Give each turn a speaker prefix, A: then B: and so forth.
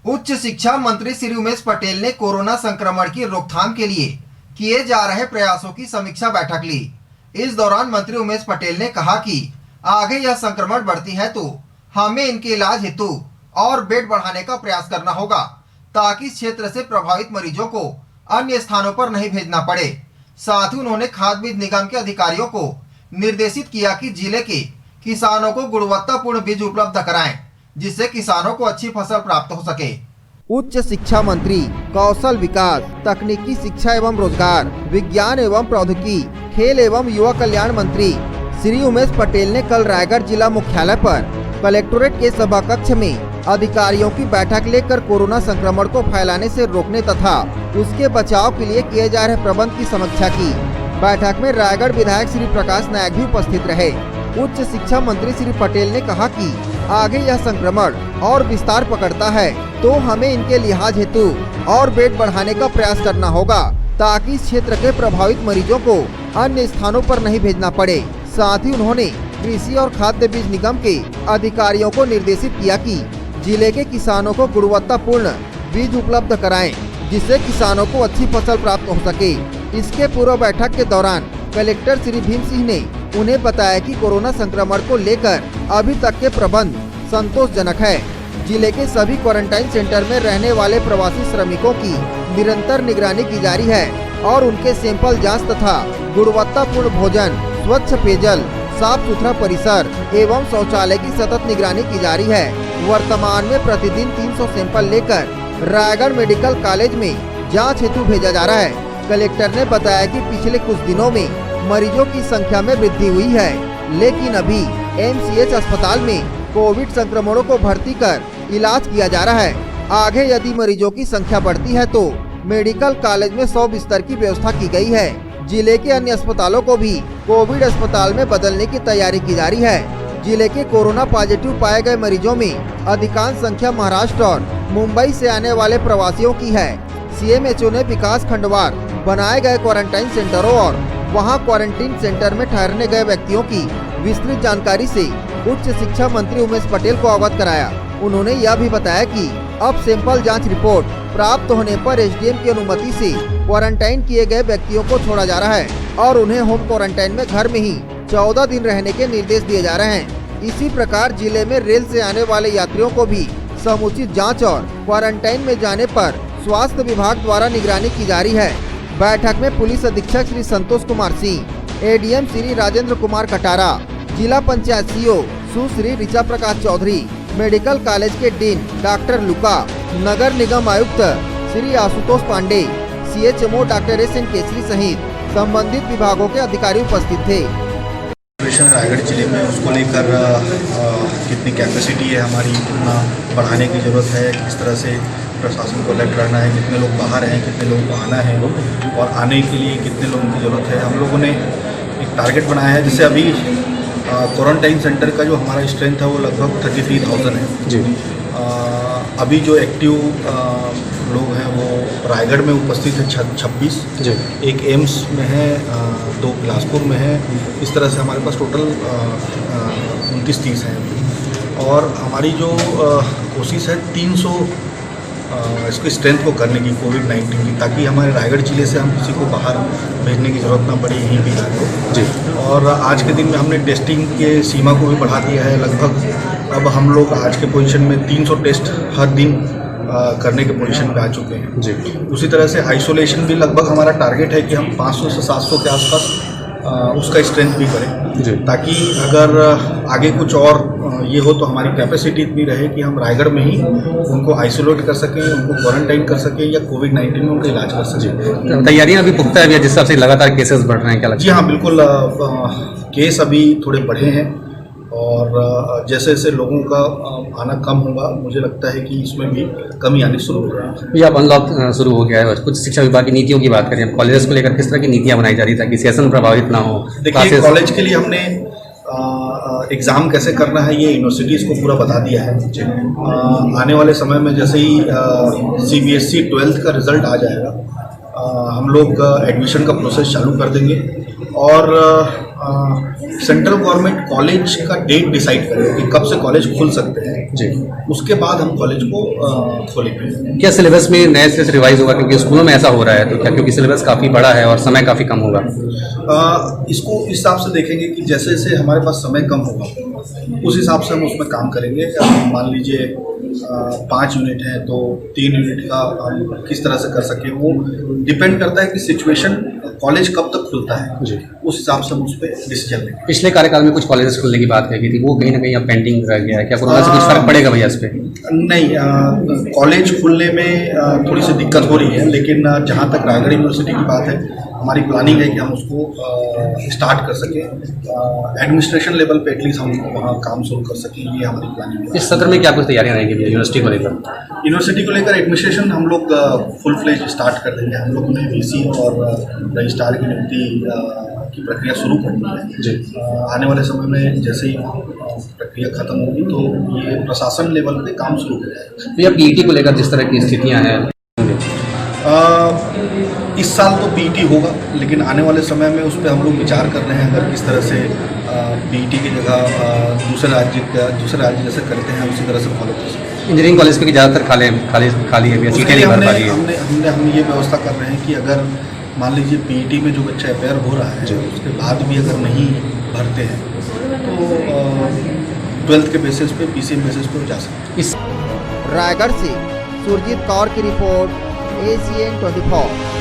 A: उच्च शिक्षा मंत्री श्री उमेश पटेल ने कोरोना संक्रमण की रोकथाम के लिए किए जा रहे प्रयासों की समीक्षा बैठक ली। इस दौरान मंत्री उमेश पटेल ने कहा कि आगे यह संक्रमण बढ़ती है तो हमें इनके इलाज हेतु और बेड बढ़ाने का प्रयास करना होगा ताकि इस क्षेत्र से प्रभावित मरीजों को अन्य स्थानों पर नहीं भेजना पड़े। साथ ही उन्होंने खाद बीज निगम के अधिकारियों को निर्देशित किया कि जिले के किसानों को गुणवत्तापूर्ण बीज उपलब्ध कराएं, जिससे किसानों को अच्छी फसल प्राप्त हो सके। उच्च शिक्षा मंत्री, कौशल विकास, तकनीकी शिक्षा एवं रोजगार, विज्ञान एवं प्रौद्योगिकी, खेल एवं युवा कल्याण मंत्री श्री उमेश पटेल ने कल रायगढ़ जिला मुख्यालय पर कलेक्टोरेट के सभा कक्ष में अधिकारियों की बैठक लेकर कोरोना संक्रमण को फैलाने से रोकने तथा उसके बचाव के लिए किए जा रहे प्रबंध की समीक्षा की। बैठक में रायगढ़ विधायक श्री प्रकाश नायक भी उपस्थित रहे। उच्च शिक्षा मंत्री श्री पटेल ने कहा कि आगे यह संक्रमण और विस्तार पकड़ता है तो हमें इनके लिहाज हेतु और बेड बढ़ाने का प्रयास करना होगा ताकि इस क्षेत्र के प्रभावित मरीजों को अन्य स्थानों पर नहीं भेजना पड़े। साथ ही उन्होंने कृषि और खाद्य बीज निगम के अधिकारियों को निर्देशित किया कि जिले के किसानों को गुणवत्तापूर्ण बीज उपलब्ध कराएं, जिससे किसानों को अच्छी फसल प्राप्त हो सके। इसके पूर्व बैठक के दौरान कलेक्टर श्री भीम सिंह ने उन्हें बताया कि कोरोना संक्रमण को लेकर अभी तक के प्रबंध संतोषजनक है। जिले के सभी क्वारंटाइन सेंटर में रहने वाले प्रवासी श्रमिकों की निरंतर निगरानी की जा रही है और उनके सैंपल जांच तथा गुणवत्तापूर्ण भोजन, स्वच्छ पेयजल, साफ सुथरा परिसर एवं शौचालय की सतत निगरानी की जा रही है। वर्तमान में प्रतिदिन 300 सैंपल लेकर रायगढ़ मेडिकल कॉलेज में जांच हेतु भेजा जा रहा है। कलेक्टर ने बताया कि पिछले कुछ दिनों में मरीजों की संख्या में वृद्धि हुई है, लेकिन अभी एमसीएच अस्पताल में कोविड संक्रमणों को भर्ती कर इलाज किया जा रहा है। आगे यदि मरीजों की संख्या बढ़ती है तो मेडिकल कॉलेज में 100 बिस्तर की व्यवस्था की गई है। जिले के अन्य अस्पतालों को भी कोविड अस्पताल में बदलने की तैयारी की जा रही है। जिले के कोरोना पॉजिटिव पाए गए मरीजों में अधिकांश संख्या महाराष्ट्र और मुंबई से आने वाले प्रवासियों की है। सीएमएचओ ने विकास खंडवार बनाए गए क्वारंटाइन सेंटरों और वहां क्वारंटीन सेंटर में ठहरने गए व्यक्तियों की विस्तृत जानकारी से उच्च शिक्षा मंत्री उमेश पटेल को अवगत कराया। उन्होंने यह भी बताया कि अब सैंपल जांच रिपोर्ट प्राप्त होने पर एसडीएम की अनुमति से क्वारंटाइन किए गए व्यक्तियों को छोड़ा जा रहा है और उन्हें होम क्वारंटाइन में घर में ही 14 दिन रहने के निर्देश दिए जा रहे हैं। इसी प्रकार जिले में रेल से आने वाले यात्रियों को भी समुचित जाँच और क्वारंटाइन में जाने पर स्वास्थ्य विभाग द्वारा निगरानी की जा रही है। बैठक में पुलिस अधीक्षक श्री संतोष कुमार सिंह, एडीएम श्री राजेंद्र कुमार कटारा, जिला panchayat CO Sushri Richa Prakash Chaudhary, medical college के डीन डॉक्टर लुका, नगर निगम आयुक्त Shri Ashutosh Pandey, CHMO doctor S N. Kesari सहित संबंधित विभागों के अधिकारी उपस्थित थे।
B: रायगढ़ जिले में उसको लेकर कितनी कैपेसिटी है हमारी, कितना बढ़ाने की ज़रूरत है, किस तरह से प्रशासन को अलर्ट रहना है, कितने लोग बाहर हैं, कितने लोगों को आना है और आने के लिए कितने लोगों की ज़रूरत है। हम लोगों ने एक टारगेट बनाया है, जिससे अभी क्वारंटाइन सेंटर का जो हमारा स्ट्रेंथ है वो लगभग 33,000 है जी। अभी जो एक्टिव लोग हैं वो रायगढ़ में उपस्थित है 26 जी, एक एम्स में है, 2 बिलासपुर में है। इस तरह से हमारे पास टोटल 29-30 हैं और हमारी जो कोशिश है 300 इसको स्ट्रेंथ को करने की कोविड-19 की, ताकि हमारे रायगढ़ जिले से हम किसी को बाहर भेजने की ज़रूरत ना पड़े, यहीं बिहार को जी। और आज के दिन में हमने टेस्टिंग के सीमा को भी बढ़ा दिया है। लगभग अब हम लोग आज के पोजीशन में 300 टेस्ट हर दिन करने के पोजीशन पे आ चुके हैं जी। उसी तरह से आइसोलेशन भी लगभग हमारा टारगेट है कि हम 500 से 700 के आसपास उसका स्ट्रेंथ भी करें जी, ताकि अगर आगे कुछ और ये हो तो हमारी कैपेसिटी इतनी रहे कि हम रायगढ़ में ही उनको आइसोलेट कर सकें, उनको क्वारंटाइन कर सकें या कोविड-19 में उनका इलाज कर सकें।
C: तैयारियां अभी पुख्ता है, जिस हिसाब से लगातार केसेस बढ़ रहे हैं, क्या लगता है?
B: जी हाँ, बिल्कुल। केस अभी थोड़े बढ़े हैं और जैसे जैसे लोगों का आना कम होगा, मुझे लगता है कि इसमें भी कमी आनी शुरू हो रही है।
C: या अनलॉक शुरू हो गया है और कुछ शिक्षा विभाग की नीतियों की बात करें, कॉलेजेस को लेकर किस तरह की नीतियां बनाई जा रही ताकि सेशन प्रभावित ना हो?
B: देखिए, कॉलेज के लिए हमने एग्ज़ाम कैसे करना है ये यूनिवर्सिटीज़ को पूरा बता दिया है। आने वाले समय में जैसे ही CBSE 12th का रिज़ल्ट आ जाएगा, हम लोग एडमिशन का प्रोसेस चालू कर देंगे और सेंट्रल गवर्नमेंट कॉलेज का डेट डिसाइड करेगा कि कब से कॉलेज खुल सकते हैं
C: जी।
B: उसके बाद हम कॉलेज को खोलेंगे।
C: क्या सिलेबस में नए सिरे से रिवाइज होगा, क्योंकि स्कूलों में ऐसा हो रहा है, तो क्या क्योंकि सिलेबस काफ़ी बड़ा है और समय काफ़ी कम होगा?
B: इसको इस हिसाब से देखेंगे कि जैसे जैसे हमारे पास समय कम होगा उस हिसाब से हम उसमें काम करेंगे। मान लीजिए 5 यूनिट है तो 3 यूनिट का हम किस तरह से कर सकें, वो डिपेंड करता है कि सिचुएशन कॉलेज कब तक खुलता है
C: जी।
B: उस हिसाब से हम उस पर डिसीजन लेंगे।
C: पिछले कार्यकाल में कुछ कॉलेजेस खुलने की बात कही थी, वो कहीं ना कहीं अब पेंडिंग रह गया है, क्या कोरोना से कुछ फर्क पड़ेगा भैया इस पे?
B: नहीं, कॉलेज खुलने में थोड़ी सी दिक्कत हो रही है, लेकिन जहाँ तक रायगढ़ यूनिवर्सिटी की बात है हमारी प्लानिंग है कि हम उसको स्टार्ट कर सकें, एडमिनिस्ट्रेशन लेवल पे एटलीस्ट हम वहाँ काम शुरू कर सकें, ये हमारी प्लानिंग है।
C: इस सत्र में क्या कुछ तैयारियां रहेंगी भैया यूनिवर्सिटी को लेकर?
B: यूनिवर्सिटी को लेकर एडमिनिस्ट्रेशन हम लोग फुल फ्लेज स्टार्ट कर देंगे। हम लोगों ने वीसी और रजिस्ट्रार की नियुक्ति की प्रक्रिया शुरू कर दी है
C: जी।
B: आने वाले समय में जैसे ही प्रक्रिया खत्म होगी तो ये प्रशासन लेवल पे काम शुरू हो जाएगा।
C: भैया पीईटी को लेकर जिस तरह की स्थितियाँ हैं,
B: इस साल तो पीईटी होगा, लेकिन आने वाले समय में उस पर हम लोग विचार कर रहे हैं अगर किस तरह से पीईटी की जगह दूसरे राज्य जैसे करते हैं उसी तरह से फॉलो कर सकते हैं।
C: इंजीनियरिंग कॉलेज पे ज़्यादातर खाली है भैया,
B: उसके
C: सीटें
B: लिए
C: नहीं भर पा रही है।
B: हम ये व्यवस्था कर रहे हैं कि अगर मान लीजिए पीईटी में जो बच्चा अपेयर हो रहा है उसके बाद भी अगर नहीं भरते हैं तो 12th के बेसिस पे पीसीएम बेसिस पे जा सकते हैं।
A: रायगढ़ से सुरजीत कौर की रिपोर्ट, ACN 24।